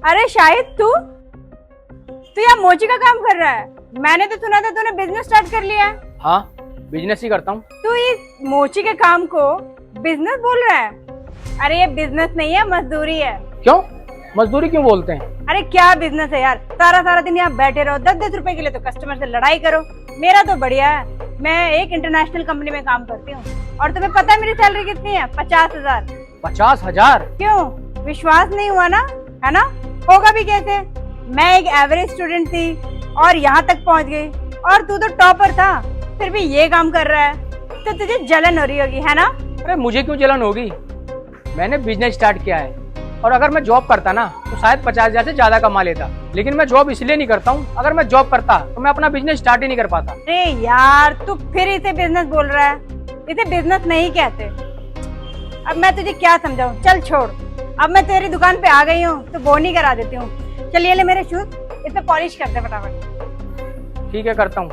अरे शाहिद तू यहाँ मोची का काम कर रहा है। मैंने तो सुना था तूने बिजनेस स्टार्ट कर लिया है। हाँ, बिजनेस ही करता हूँ। तू इस मोची के काम को बिजनेस बोल रहा है? अरे ये बिजनेस नहीं है, मजदूरी है। क्यों? मजदूरी क्यों बोलते हैं? अरे क्या बिजनेस है यार, सारा सारा दिन यहाँ बैठे रहो, 10-10 रुपए के लिए तो कस्टमर से लड़ाई करो। मेरा तो बढ़िया है, मैं एक इंटरनेशनल कंपनी में काम करती हूँ और तुम्हें पता है मेरी सैलरी कितनी है? 50,000। 50,000? क्यों, विश्वास नहीं हुआ ना? है ना, होगा भी कैसे? मैं एक एवरेज स्टूडेंट थी और यहाँ तक पहुँच गई, और तू तो टॉपर था, फिर भी ये काम कर रहा है, तो तुझे जलन हो रही होगी, है ना? अरे मुझे क्यों जलन होगी? मैंने बिजनेस स्टार्ट किया है, और अगर मैं जॉब करता ना तो शायद 50,000 से ज्यादा कमा लेता। लेकिन मैं जॉब इसलिए नहीं करता हूँ, अगर मैं जॉब करता तो मैं अपना बिजनेस स्टार्ट ही नहीं कर पाता। अरे यार, तू फिर इसे बिजनेस बोल रहा है? इसे बिजनेस नहीं कहते। अब मैं तुझे क्या समझाऊं, चल छोड़। अब मैं तेरी दुकान पे आ गई हूँ तो बोनी करा देती हूँ। चल ये ले मेरे शूज, इसे पॉलिश कर दे फटाफट। ठीक है, करता हूँ।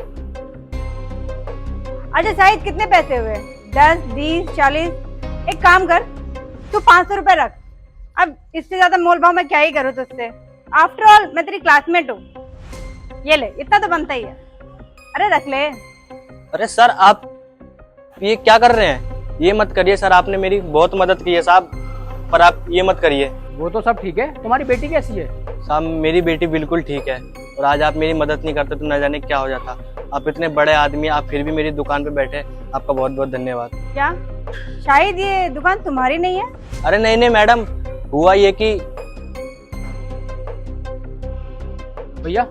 अच्छा शाहिद, कितने पैसे हुए? 10, 20, 40? एक काम कर, तू 500 रुपए रख। अब इससे ज्यादा मोल भाव मैं क्या ही करूँ तुझसे? आफ्टर ऑल मैं तेरी क्लासमेट हूँ। ये ले, इतना तो बनता ही है। अरे रख ले। अरे सर, आप ये क्या कर रहे हैं? ये मत करिए सर, आपने मेरी बहुत मदद की है साहब, पर आप ये मत करिए। वो तो सब ठीक है, तुम्हारी बेटी कैसी है? साहब मेरी बेटी बिल्कुल ठीक है, और आज आप मेरी मदद नहीं करते तो न जाने क्या हो जाता। आप इतने बड़े आदमी, आप फिर भी मेरी दुकान पे बैठे, आपका बहुत बहुत धन्यवाद। क्या शायद ये दुकान तुम्हारी नहीं है? अरे नहीं नहीं मैडम, हुआ ये कि भैया,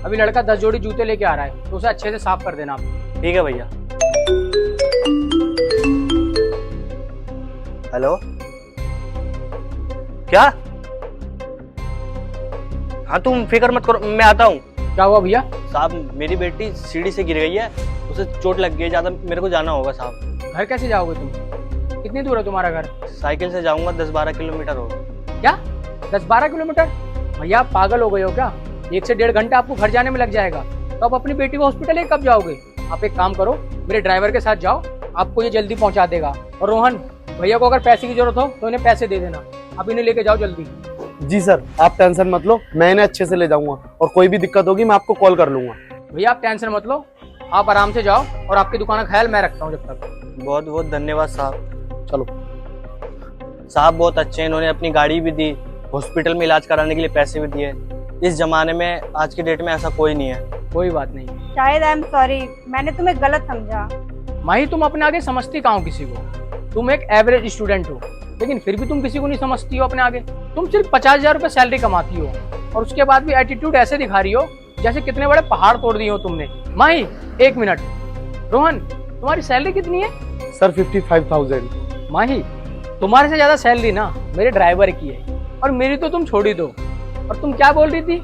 अभी लड़का 10 जोड़ी जूते लेके आ रहा है, तो उसे अच्छे से साफ कर देना आप। ठीक है भैया। हेलो, क्या? हाँ तुम फिक्र मत करो, मैं आता हूँ। क्या हुआ भैया? साहब मेरी बेटी सीढ़ी से गिर गई है, उसे चोट लग गई है ज्यादा, मेरे को जाना होगा साहब। घर कैसे जाओगे तुम? कितनी दूर है तुम्हारा घर? साइकिल से जाऊंगा, 10-12 किलोमीटर होगा। क्या 10-12 किलोमीटर? भैया आप पागल हो गए हो क्या? 1 से 1.5 घंटा आपको घर जाने में लग जाएगा, तो आप अपनी बेटी को हॉस्पिटल ले कब जाओगे? आप एक काम करो, मेरे ड्राइवर के साथ जाओ, आपको ये जल्दी पहुंचा देगा। और रोहन, भैया को अगर पैसे की जरूरत हो तो इन्हें पैसे दे देना। आप इन्हें लेके जाओ जल्दी। जी सर, आप टेंशन मत लो, मैं इन्हें अच्छे से ले जाऊंगा, और कोई भी दिक्कत होगी मैं आपको कॉल कर लूंगा। भैया आप टेंशन मत लो, आप आराम से जाओ, और आपकी दुकान का ख्याल मैं रखता हूँ जब तक। बहुत बहुत धन्यवाद साहब। चलो। साहब बहुत अच्छे हैं, इन्होंने अपनी गाड़ी भी दी, हॉस्पिटल में इलाज कराने के लिए पैसे भी दिए। इस जमाने में, आज की डेट में ऐसा कोई नहीं है। कोई बात नहीं। शायद आई एम सॉरी, मैंने तुम्हें गलत समझा। माही, तुम अपने आगे समझती कहाँ हो किसी को? तुम एक एवरेज स्टूडेंट हो, लेकिन फिर भी तुम किसी को नहीं समझती हो अपने आगे। तुम सिर्फ 50,000 रुपए सैलरी कमाती हो, और उसके बाद भी एटीट्यूड ऐसे दिखा रही हो जैसे कितने बड़े पहाड़ तोड़ दिए हो तुमने। माही, 1 मिनट। रोहन, तुम्हारी सैलरी कितनी है? सर 55,000। माही, तुम्हारे से ज्यादा सैलरी ना मेरे ड्राइवर की है, और मेरी तो तुम छोड़ ही दो। और तुम क्या बोल रही थी,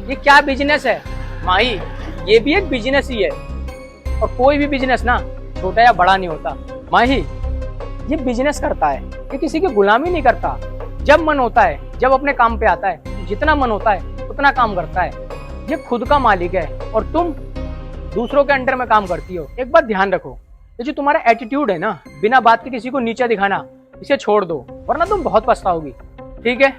ये क्या बिजनेस है? माही, ये भी एक बिजनेस ही है, और कोई भी बिजनेस ना छोटा या बड़ा नहीं होता। माही, ये बिजनेस करता है, ये किसी की गुलामी नहीं करता। जब मन होता है, जब अपने काम पे आता है, जितना मन होता है उतना काम करता है। ये खुद का मालिक है, और तुम दूसरों के अंडर में काम करती हो। एक बात ध्यान रखो, ये जो तुम्हारा एटीट्यूड है ना, बिना बात के किसी को नीचे दिखाना, इसे छोड़ दो, वरना तुम बहुत पछताओगी। ठीक है,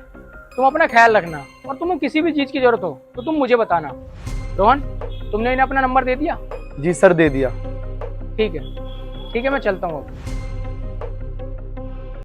तुम अपना ख्याल रखना, और तुम्हें किसी भी चीज की जरूरत हो तो तुम मुझे बताना। रोहन, तुमने इन्हें अपना नंबर दे दिया? जी सर, दे दिया। ठीक है, ठीक है, मैं चलता हूँ अब।